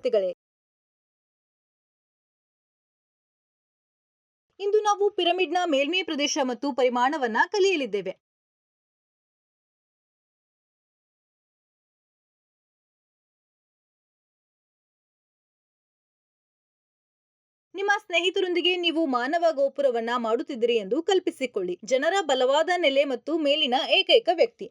ವಿದ್ಯಾರ್ಥಿಗಳೇ, ಇಂದು ನಾವು ಪಿರಮಿಡ್ನ ಮೇಲ್ಮೈ ಪ್ರದೇಶ ಮತ್ತು ಪರಿಮಾಣವನ್ನ ಕಲಿಯಲಿದ್ದೇವೆ. ನಿಮ್ಮ ಸ್ನೇಹಿತರೊಂದಿಗೆ ನೀವು ಮಾನವ ಗೋಪುರವನ್ನ ಮಾಡುತ್ತಿದ್ದೀರಿ ಎಂದು ಕಲ್ಪಿಸಿಕೊಳ್ಳಿ. ಜನರ ಬಲವಾದ ನೆಲೆ ಮತ್ತು ಮೇಲಿನ ಏಕೈಕ ವ್ಯಕ್ತಿ.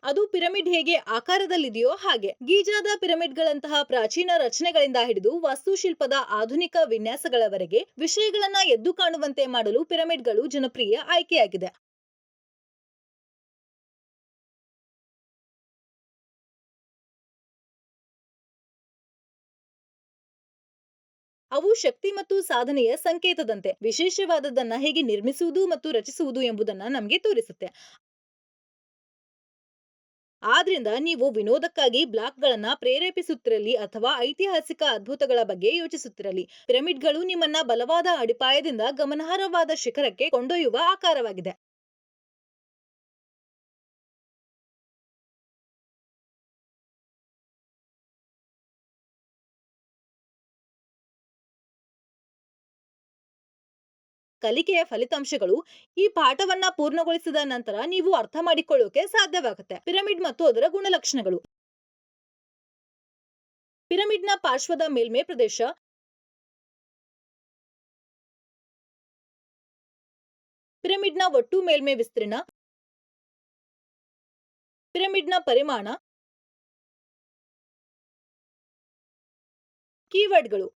ಅದು ಪಿರಮಿಡ್ ಹೇಗೆ ಆಕಾರದಲ್ಲಿದೆಯೋ ಹಾಗೆ. ಗೀಜಾದ ಪಿರಮಿಡ್ಗಳಂತಹ ಪ್ರಾಚೀನ ರಚನೆಗಳಿಂದ ಹಿಡಿದು ವಾಸ್ತುಶಿಲ್ಪದ ಆಧುನಿಕ ವಿನ್ಯಾಸಗಳವರೆಗೆ ವಿಷಯಗಳನ್ನ ಎದ್ದು ಕಾಣುವಂತೆ ಮಾಡಲು ಪಿರಮಿಡ್ಗಳು ಜನಪ್ರಿಯ ಆಯ್ಕೆಯಾಗಿದೆ. ಅವು ಶಕ್ತಿ ಮತ್ತು ಸಾಧನೆಯ ಸಂಕೇತದಂತೆ. ವಿಶೇಷವಾದದ್ದನ್ನ ಹೇಗೆ ನಿರ್ಮಿಸುವುದು ಮತ್ತು ರಚಿಸುವುದು ಎಂಬುದನ್ನ ನಮಗೆ ತೋರಿಸುತ್ತೆ. ಆದ್ರಿಂದ ನೀವು ವಿನೋದಕ್ಕಾಗಿ ಬ್ಲಾಕ್ಗಳನ್ನ ಪ್ರೇರೇಪಿಸುತ್ತಿರಲಿ ಅಥವಾ ಐತಿಹಾಸಿಕ ಅದ್ಭುತಗಳ ಬಗ್ಗೆ ಯೋಚಿಸುತ್ತಿರಲಿ, ಪಿರಮಿಡ್ಗಳು ನಿಮ್ಮನ್ನ ಬಲವಾದ ಅಡಿಪಾಯದಿಂದ ಗಮನಾರ್ಹವಾದ ಶಿಖರಕ್ಕೆ ಕೊಂಡೊಯ್ಯುವ ಆಕಾರವಾಗಿದೆ. ಕಲಿಕೆಯ ಫಲಿತಾಂಶಗಳು. ಈ ಪಾಠವನ್ನ ಪೂರ್ಣಗೊಳಿಸಿದ ನಂತರ ನೀವು ಅರ್ಥ ಮಾಡಿಕೊಳ್ಳೋಕೆ ಸಾಧ್ಯವಾಗುತ್ತೆ. ಪಿರಮಿಡ್ ಮತ್ತು ಅದರ ಗುಣಲಕ್ಷಣಗಳು. ಪಿರಮಿಡ್ನ ಪಾರ್ಶ್ವದ ಮೇಲ್ಮೈ ಪ್ರದೇಶ. ಪಿರಮಿಡ್ನ ಒಟ್ಟು ಮೇಲ್ಮೈ ವಿಸ್ತೀರ್ಣ. ಪಿರಮಿಡ್ನ ಪರಿಮಾಣ. ಕೀವರ್ಡ್ಗಳು: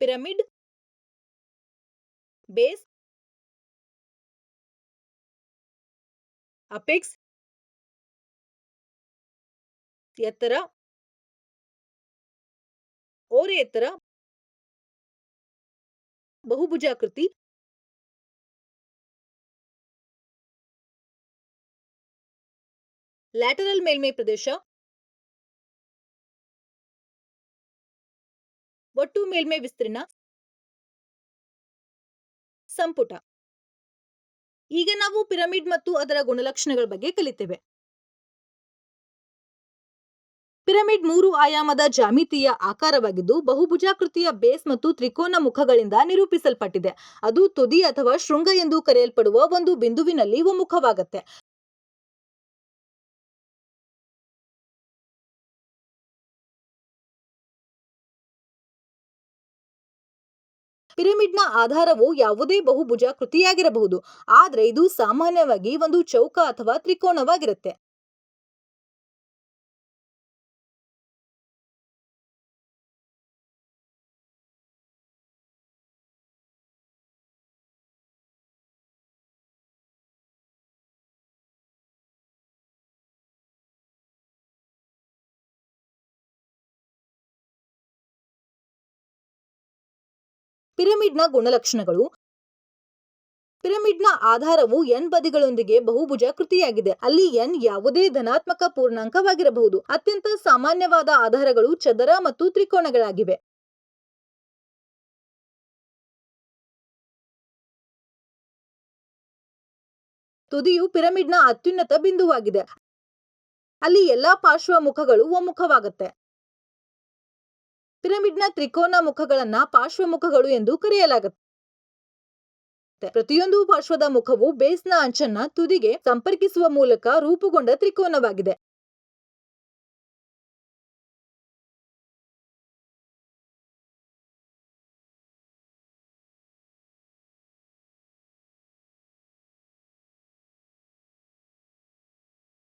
ಪಿರಮಿಡ್, ಬೇಸ್, ಅಪೆಕ್ಸ್, ಎತ್ತರ, ಓರೆ ಎತ್ತರ, ಬಹುಭುಜಾಕೃತಿ, ಲ್ಯಾಟರಲ್ ಮೇಲ್ಮೈ ಪ್ರದೇಶ, ಒಟ್ಟು ಮೇಲ್ಮೈ ವಿಸ್ತೀರ್ಣ, ಸಂಪುಟ. ಈಗ ನಾವು ಪಿರಮಿಡ್ ಮತ್ತು ಅದರ ಗುಣಲಕ್ಷಣಗಳ ಬಗ್ಗೆ ಕಲಿತೇವೆ. ಪಿರಮಿಡ್ 3 ಆಯಾಮದ ಜಾಮಿತೀಯ ಆಕಾರವಾಗಿದ್ದು ಬಹುಭುಜಾಕೃತಿಯ ಬೇಸ್ ಮತ್ತು ತ್ರಿಕೋನ ಮುಖಗಳಿಂದ ನಿರೂಪಿಸಲ್ಪಟ್ಟಿದೆ. ಅದು ತುದಿ ಅಥವಾ ಶೃಂಗ ಎಂದು ಕರೆಯಲ್ಪಡುವ ಒಂದು ಬಿಂದುವಿನಲ್ಲಿ ಒಮ್ಮುಖವಾಗುತ್ತೆ. ಪಿರಮಿಡ್ನ ಆಧಾರವು ಯಾವುದೇ ಬಹುಭುಜಾಕೃತಿಯಾಗಿರಬಹುದು, ಆದ್ರೆ ಇದು ಸಾಮಾನ್ಯವಾಗಿ ಒಂದು ಚೌಕ ಅಥವಾ ತ್ರಿಕೋನವಾಗಿರುತ್ತೆ. ಪಿರಮಿಡ್ನ ಗುಣಲಕ್ಷಣಗಳು. ಪಿರಮಿಡ್ನ ಆಧಾರವು ಎನ್ ಬದಿಗಳೊಂದಿಗೆ ಬಹುಭುಜಾಕೃತಿಯಾಗಿದೆ. ಅಲ್ಲಿ ಎನ್ ಯಾವುದೇ ಧನಾತ್ಮಕ ಪೂರ್ಣಾಂಕವಾಗಿರಬಹುದು. ಅತ್ಯಂತ ಸಾಮಾನ್ಯವಾದ ಆಧಾರಗಳು ಚದರ ಮತ್ತು ತ್ರಿಕೋನಗಳಾಗಿವೆ. ತುದಿಯು ಪಿರಮಿಡ್ನ ಅತ್ಯುನ್ನತ ಬಿಂದುವಾಗಿದೆ. ಅಲ್ಲಿ ಎಲ್ಲಾ ಪಾರ್ಶ್ವ ಮುಖಗಳು ಒಮ್ಮುಖವಾಗುತ್ತೆ. ಪಿರಮಿಡ್ನ ತ್ರಿಕೋನ ಮುಖಗಳನ್ನ ಪಾರ್ಶ್ವ ಮುಖಗಳು ಎಂದು ಕರೆಯಲಾಗುತ್ತೆ. ಪ್ರತಿಯೊಂದು ಪಾರ್ಶ್ವದ ಮುಖವು ಬೇಸ್ನ ಅಂಚನ್ನ ತುದಿಗೆ ಸಂಪರ್ಕಿಸುವ ಮೂಲಕ ರೂಪುಗೊಂಡ ತ್ರಿಕೋನವಾಗಿದೆ.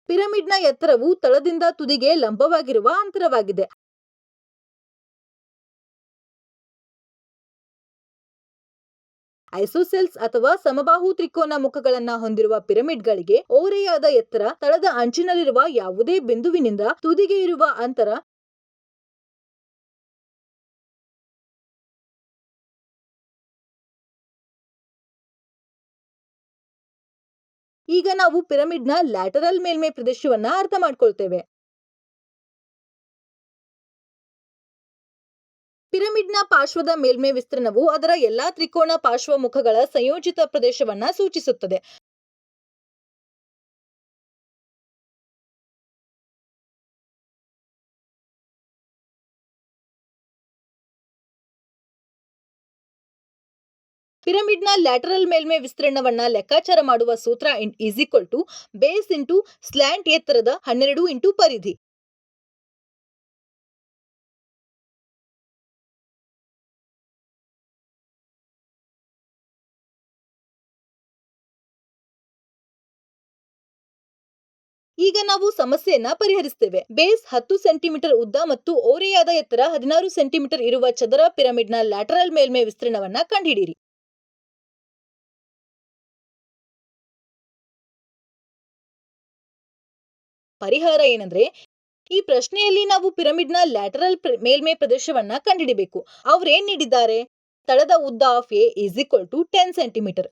ಪಿರಮಿಡ್ನ ಎತ್ತರವು ತಳದಿಂದ ತುದಿಗೆ ಲಂಬವಾಗಿರುವ ಅಂತರವಾಗಿದೆ. ಐಸೋಸೆಲ್ಸ್ ಅಥವಾ ಸಮಬಾಹು ತ್ರಿಕೋನ ಮುಖಗಳನ್ನ ಹೊಂದಿರುವ ಪಿರಮಿಡ್ಗಳಿಗೆ ಓರೆಯಾದ ಎತ್ತರ, ತಳದ ಅಂಚಿನಲ್ಲಿರುವ ಯಾವುದೇ ಬಿಂದುವಿನಿಂದ ತುದಿಗೆ ಇರುವ ಅಂತರ. ಈಗ ನಾವು ಪಿರಮಿಡ್ನ ಲ್ಯಾಟರಲ್ ಮೇಲ್ಮೈ ಪ್ರದೇಶವನ್ನ ಅರ್ಥ ಮಾಡ್ಕೊಳ್ತೇವೆ. ಪಿರಮಿಡ್ನ ಪಾರ್ಶ್ವದ ಮೇಲ್ಮೈ ವಿಸ್ತೀರ್ಣವು ಅದರ ಎಲ್ಲಾ ತ್ರಿಕೋನ ಪಾರ್ಶ್ವ ಮುಖಗಳ ಸಂಯೋಜಿತ ಪ್ರದೇಶವನ್ನ ಸೂಚಿಸುತ್ತದೆ. ಪಿರಮಿಡ್ನ ಲ್ಯಾಟರಲ್ ಮೇಲ್ಮೈ ವಿಸ್ತೀರ್ಣವನ್ನ ಲೆಕ್ಕಾಚಾರ ಮಾಡುವ ಸೂತ್ರ is equal to base into slant ಎತ್ತರದ 12 ಇಂಟು ಪರಿಧಿ. ಈಗ ನಾವು ಸಮಸ್ಯೆಯನ್ನ ಪರಿಹರಿಸುತ್ತೇವೆ. ಬೇಸ್ 10 ಸೆಂಟಿಮೀಟರ್ ಉದ್ದ ಮತ್ತು ಓರೆಯಾದ ಎತ್ತರ 16 ಸೆಂಟಿಮೀಟರ್ ಇರುವ ಚದರ ಪಿರಮಿಡ್ನ ಲ್ಯಾಟರಲ್ ಮೇಲ್ಮೈ ವಿಸ್ತೀರ್ಣವನ್ನ ಕಂಡುಹಿಡಿಯಿರಿ. ಪರಿಹಾರ ಏನಂದ್ರೆ, ಈ ಪ್ರಶ್ನೆಯಲ್ಲಿ ನಾವು ಪಿರಮಿಡ್ನ ಲ್ಯಾಟರಲ್ ಮೇಲ್ಮೈ ಪ್ರದೇಶವನ್ನ ಕಂಡುಹಿಡಿಬೇಕು. ಅವ್ರೇನ್ ನೀಡಿದ್ದಾರೆ? ತಳದ ಉದ್ದ of a is equal to 10 centimetre.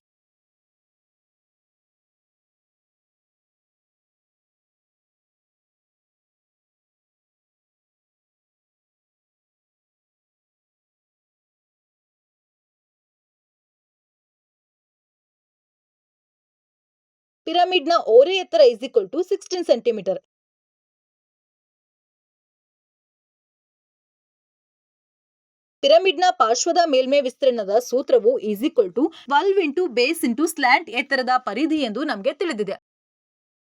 ಪಿರಮಿಡ್ನ ಓರೆ ಎತ್ತರ ಈಸ್ ಈಕ್ವಲ್ ಟು 16 ಸೆಂಟಿಮೀಟರ್. ಪಿರಮಿಡ್ನ ಪಾರ್ಶ್ವದ ಮೇಲ್ಮೈ ವಿಸ್ತೀರ್ಣದ ಸೂತ್ರವು is equal to 12 into base into slant ಎತ್ತರದ ಪರಿಧಿ ಎಂದು ನಮಗೆ ತಿಳಿದಿದೆ.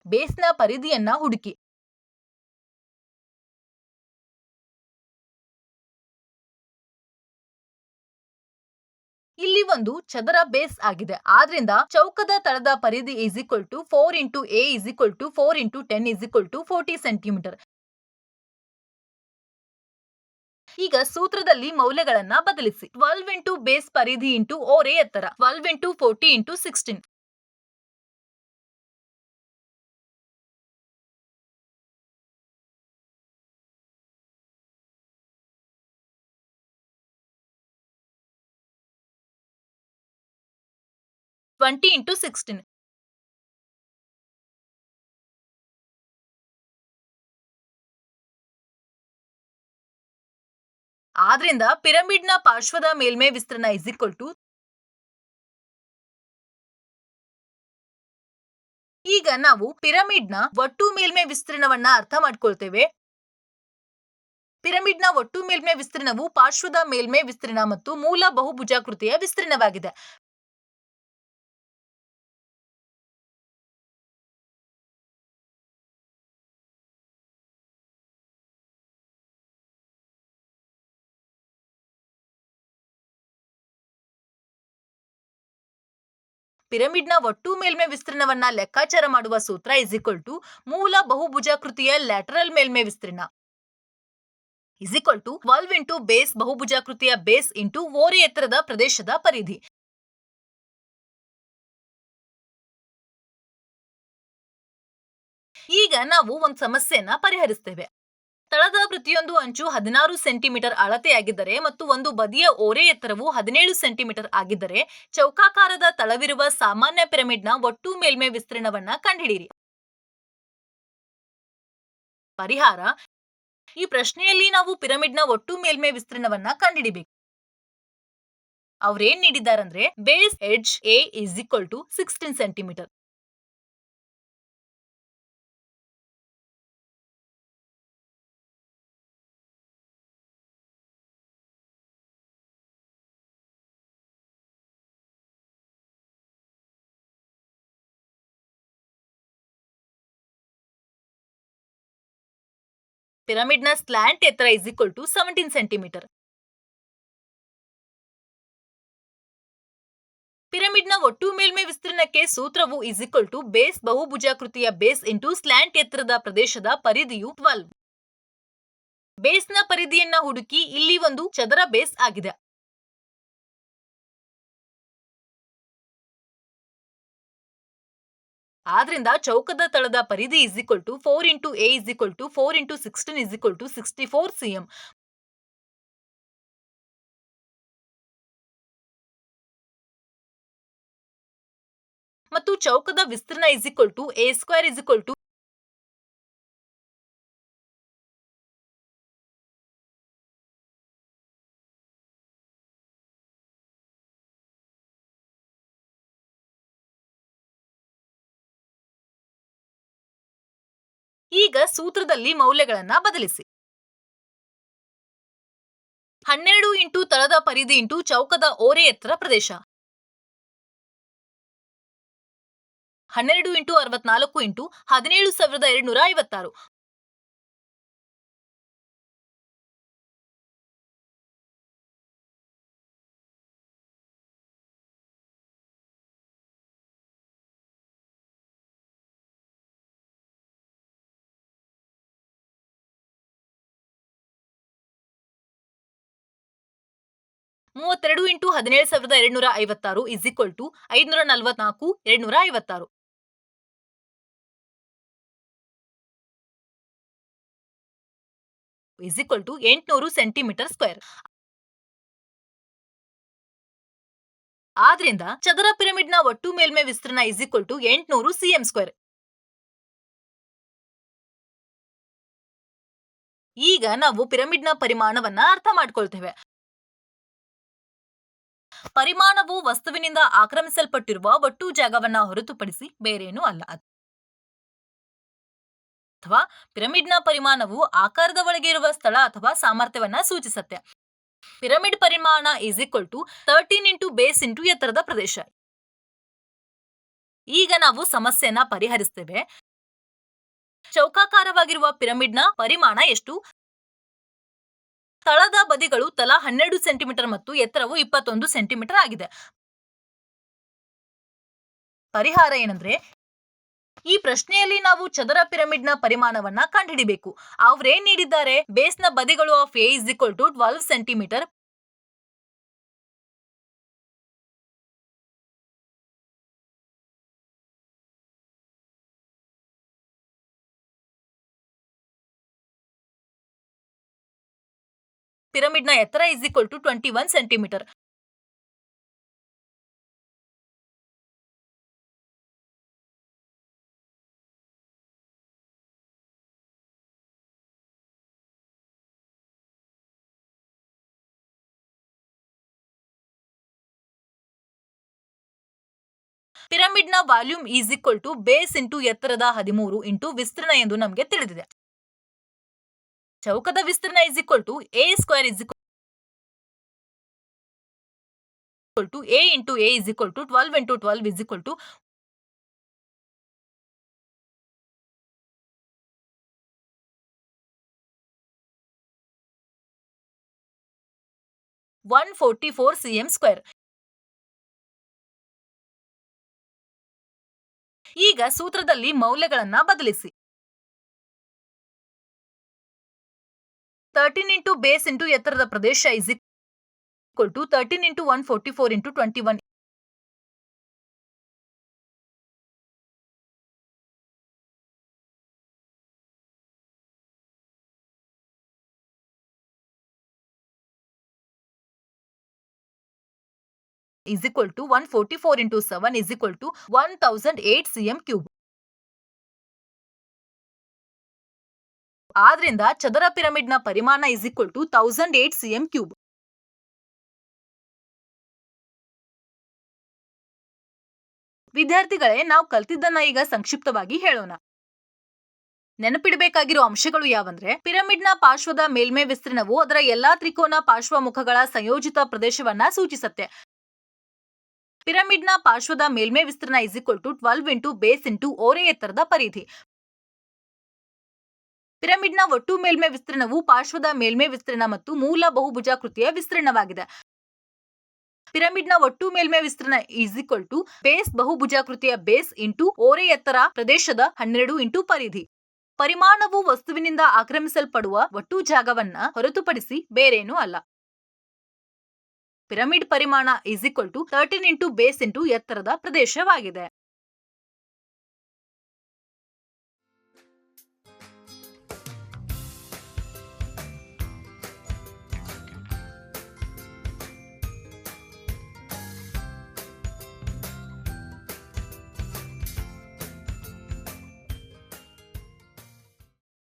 ಬೇಸ್ನ ಪರಿಧಿಯನ್ನ ಹುಡುಕಿ. ಇಲ್ಲಿ ಒಂದು ಚದರ ಬೇಸ್ ಆಗಿದೆ. ಆದ್ರಿಂದ ಚೌಕದ ತಳದ ಪರಿಧಿ is equal to 4 into a is equal to 4 into 10 is equal to 40 centimetre. ಈಗ ಸೂತ್ರದಲ್ಲಿ ಮೌಲ್ಯಗಳನ್ನ ಬದಲಿಸಿ. 12 ಇಂಟು ಬೇಸ್ ಪರಿಧಿ ಇಂಟು ಓರೆ ಎತ್ತರ 12 ಇಂಟು 40 ಇಂಟು 16. ಇಂಟು 16. ಆದ್ರಿಂದ ಪಿರಮಿಡ್ನ ಪಾರ್ಶ್ವದ ಮೇಲ್ಮೈ ವಿಸ್ತೀರ್ಣ ಇಸ್ ಈಕ್ವಲ್ ಟು. ಈಗ ನಾವು ಪಿರಮಿಡ್ನ ಒಟ್ಟು ಮೇಲ್ಮೈ ವಿಸ್ತೀರ್ಣವನ್ನ ಅರ್ಥ ಮಾಡ್ಕೊಳ್ತೇವೆ. ಪಿರಮಿಡ್ನ ಒಟ್ಟು ಮೇಲ್ಮೈ ವಿಸ್ತೀರ್ಣವು ಪಾರ್ಶ್ವದ ಮೇಲ್ಮೈ ವಿಸ್ತೀರ್ಣ ಮತ್ತು ಮೂಲ ಬಹುಭುಜಾಕೃತಿಯ ವಿಸ್ತೀರ್ಣವಾಗಿದೆ. ಪಿರಮಿಡ್ನ ಒಟ್ಟು ಮೇಲ್ಮೈ ವಿಸ್ತೀರ್ಣವನ್ನ ಲೆಕ್ಕಾಚಾರ ಮಾಡುವ ಸೂತ್ರ ಇಸ್ ಈಕ್ವಲ್ ಟು ಮೂಲ ಬಹುಭುಜಾಕೃತಿಯ ಲ್ಯಾಟರಲ್ ಮೇಲ್ಮೈ ವಿಸ್ತೀರ್ಣ is equal to 12 into base ಬಹುಭುಜಾಕೃತಿಯ ಬೇಸ್ ಇಂಟು ಓರೆ ಎತ್ತರದ ಪ್ರದೇಶದ ಪರಿಧಿ. ಈಗ ನಾವು ಒಂದು ಸಮಸ್ಯೆಯನ್ನ ಪರಿಹರಿಸುತ್ತೇವೆ. ತಳದ ಪ್ರತಿಯೊಂದು ಅಂಚು 16 ಸೆಂಟಿಮೀಟರ್ ಅಳತೆಯಾಗಿದ್ದರೆ ಮತ್ತು ಒಂದು ಬದಿಯ ಓರೆ ಎತ್ತರವು 17 ಸೆಂಟಿಮೀಟರ್ ಆಗಿದ್ದರೆ ಚೌಕಾಕಾರದ ತಳವಿರುವ ಸಾಮಾನ್ಯ ಪಿರಮಿಡ್ನ ಒಟ್ಟು ಮೇಲ್ಮೈ ವಿಸ್ತೀರ್ಣವನ್ನ ಕಂಡುಹಿಡಿಯಿರಿ. ಪರಿಹಾರ: ಈ ಪ್ರಶ್ನೆಯಲ್ಲಿ ನಾವು ಪಿರಮಿಡ್ನ ಒಟ್ಟು ಮೇಲ್ಮೈ ವಿಸ್ತೀರ್ಣವನ್ನ ಕಂಡುಹಿಡಿಬೇಕು. ಅವ್ರೇನ್ ನೀಡಿದ್ದಾರಂದ್ರೆ base edge a is equal to 16 centimetre. ಪಿರಮಿಡ್ನ ಸ್ಲ್ಯಾಂಟ್ ಎತ್ತರ ಇಸ್ ಈಕ್ವಲ್ ಟು 17 ಸೆಂಟಿಮೀಟರ್. ಪಿರಮಿಡ್ನ ಒಟ್ಟು ಮೇಲ್ಮೈ ವಿಸ್ತೀರ್ಣಕ್ಕೆ ಸೂತ್ರವು ಇಸ್ ಈಕ್ವಲ್ ಟು ಬೇಸ್ ಬಹುಭುಜಾಕೃತಿಯ ಬೇಸ್ ಇಂಟು ಸ್ಲ್ಯಾಂಟ್ ಎತ್ತರದ ಪ್ರದೇಶದ ಪರಿಧಿಯು 12. ಬೇಸ್ನ ಪರಿಧಿಯನ್ನ ಹುಡುಕಿ. ಇಲ್ಲಿ ಒಂದು ಚದರ ಬೇಸ್ ಆಗಿದೆ. ಆದ್ರಿಂದ ಚೌಕದ ತಳದ ಪರಿಧಿ is equal to 4 into a is equal to 4 into 16 is equal to 64 cm. ಮತ್ತು ಚೌಕದ ವಿಸ್ತೀರ್ಣ is equal to a square is equal to ಈಗ ಸೂತ್ರದಲ್ಲಿ ಮೌಲ್ಯಗಳನ್ನ ಬದಲಿಸಿ. 12 ಇಂಟು ತಳದ ಪರಿಧಿ ಇಂಟು ಚೌಕದ ಓರೆ ಎತ್ತರ ಪ್ರದೇಶ. 12 ಇಂಟು 64 ಇಂಟು 17,256. ಮೂವತ್ತೆರಡು into 17,256 is equal to 544,256. Is equal to 800 centimetre square. ಆದ್ರಿಂದ ಚದರ ಪಿರಮಿಡ್ನ ಒಟ್ಟು ಮೇಲ್ಮೈ ವಿಸ್ತೀರ್ಣ is equal to 800 cm square. ಈಗ ನಾವು ಪಿರಮಿಡ್ನ ಪರಿಮಾಣವನ್ನ ಅರ್ಥ ಮಾಡ್ಕೊಳ್ತೇವೆ. ಪರಿಮಾಣವು ವಸ್ತುವಿನಿಂದ ಆಕ್ರಮಿಸಲ್ಪಟ್ಟಿರುವ ಒಟ್ಟು ಜಾಗವನ್ನ ಹೊರತುಪಡಿಸಿ ಬೇರೇನೂ ಅಲ್ಲ. ಅಥವಾ ಪಿರಮಿಡ್ನ ಪರಿಮಾಣವು ಆಕಾರದ ಒಳಗೆ ಇರುವ ಸ್ಥಳ ಅಥವಾ ಸಾಮರ್ಥ್ಯವನ್ನ ಸೂಚಿಸುತ್ತೆ. ಪಿರಮಿಡ್ ಪರಿಮಾಣ is equal to 13 into base into ಎತ್ತರದ ಪ್ರದೇಶ. ಈಗ ನಾವು ಸಮಸ್ಯೆಯನ್ನ ಪರಿಹರಿಸ್ತೇವೆ. ಚೌಕಾಕಾರವಾಗಿರುವ ಪಿರಮಿಡ್ನ ಪರಿಮಾಣ ಎಷ್ಟು? ತಳದ ಬದಿಗಳು ತಲಾ 12 ಸೆಂಟಿಮೀಟರ್ ಮತ್ತು ಎತ್ತರವು 21 ಸೆಂಟಿಮೀಟರ್ ಆಗಿದೆ. ಪರಿಹಾರ ಏನಂದ್ರೆ, ಈ ಪ್ರಶ್ನೆಯಲ್ಲಿ ನಾವು ಚದರ ಪಿರಮಿಡ್ನ ಪರಿಮಾಣವನ್ನ ಕಂಡುಹಿಡಿಬೇಕು. ಅವ್ರೇನ್ ನೀಡಿದ್ದಾರೆ? ಬೇಸ್ನ ಬದಿಗಳು of a is equal to 12 centimetre, ಪಿರಮಿಡ್ನ ಎತ್ತರ ಇಸ್ ಈಕ್ವಲ್ ಟು 21 ಸೆಂಟಿಮೀಟರ್. ಪಿರಮಿಡ್ನ volume is equal to base into ಎತ್ತರದ 13 ಇಂಟು ವಿಸ್ತೀರ್ಣ ಎಂದು ನಮಗೆ ತಿಳಿದಿದೆ. ಚೌಕದ ವಿಸ್ತೀರ್ಣ is equal to a square is equal to a into a is equal to 12 into 12 is equal to 144 cm square. ಈಗ ಸೂತ್ರದಲ್ಲಿ ಮೌಲ್ಯಗಳನ್ನ ಬದಲಿಸಿ. 13 ಇಂಟು ಬೇಸ್ ಇಂಟು ಎತ್ತರದ ಪ್ರದೇಶ is equal to 13 into 144 into 21 is equal to 144 into 7 is equal to 1008 cm cube. ಆದ್ರಿಂದ ಚದರ ಪಿರಮಿಡ್ನ ಪರಿಮಾಣ is equal to 1008 cm cube. ವಿದ್ಯಾರ್ಥಿಗಳೇ, ನಾವು ಕಲ್ತಿದ್ದನ್ನ ಈಗ ಸಂಕ್ಷಿಪ್ತವಾಗಿ ಹೇಳೋಣ. ನೆನಪಿಡಬೇಕಾಗಿರೋ ಅಂಶಗಳು ಯಾವಂದ್ರೆ, ಪಿರಮಿಡ್ನ ಪಾರ್ಶ್ವದ ಮೇಲ್ಮೈ ವಿಸ್ತೀರ್ಣವು ಅದರ ಎಲ್ಲಾ ತ್ರಿಕೋನ ಪಾರ್ಶ್ವ ಮುಖಗಳ ಸಂಯೋಜಿತ ಪ್ರದೇಶವನ್ನ ಸೂಚಿಸುತ್ತೆ. ಪಿರಮಿಡ್ನ ಪಾರ್ಶ್ವದ ಮೇಲ್ಮೈ ವಿಸ್ತೀರ್ಣ is equal to 12 into base into ಓರೆ ಎತ್ತರದ ಪರಿಧಿ. ಪಿರಮಿಡ್ನ ಒಟ್ಟು ಮೇಲ್ಮೈ ವಿಸ್ತೀರ್ಣವು ಪಾರ್ಶ್ವದ ಮೇಲ್ಮೈ ವಿಸ್ತೀರ್ಣ ಮತ್ತು ಮೂಲ ಬಹುಭುಜಾಕೃತಿಯ ವಿಸ್ತೀರ್ಣವಾಗಿದೆ. ಪಿರಮಿಡ್ನ ಒಟ್ಟು ಮೇಲ್ಮೈ ವಿಸ್ತೀರ್ಣ ಇಸ್ ಈಕ್ವಲ್ ಟು ಬೇಸ್ ಬಹುಭುಜಾಕೃತಿಯ ಬೇಸ್ ಇಂಟು ಓರೆ ಎತ್ತರ ಪ್ರದೇಶದ 12 ಇಂಟು ಪರಿಧಿ. ಪರಿಮಾಣವು ವಸ್ತುವಿನಿಂದ ಆಕ್ರಮಿಸಲ್ಪಡುವ ಒಟ್ಟು ಜಾಗವನ್ನ ಹೊರತುಪಡಿಸಿ ಬೇರೇನೂ ಅಲ್ಲ. ಪಿರಮಿಡ್ ಪರಿಮಾಣ is equal to 13 into base into ಎತ್ತರದ ಪ್ರದೇಶವಾಗಿದೆ.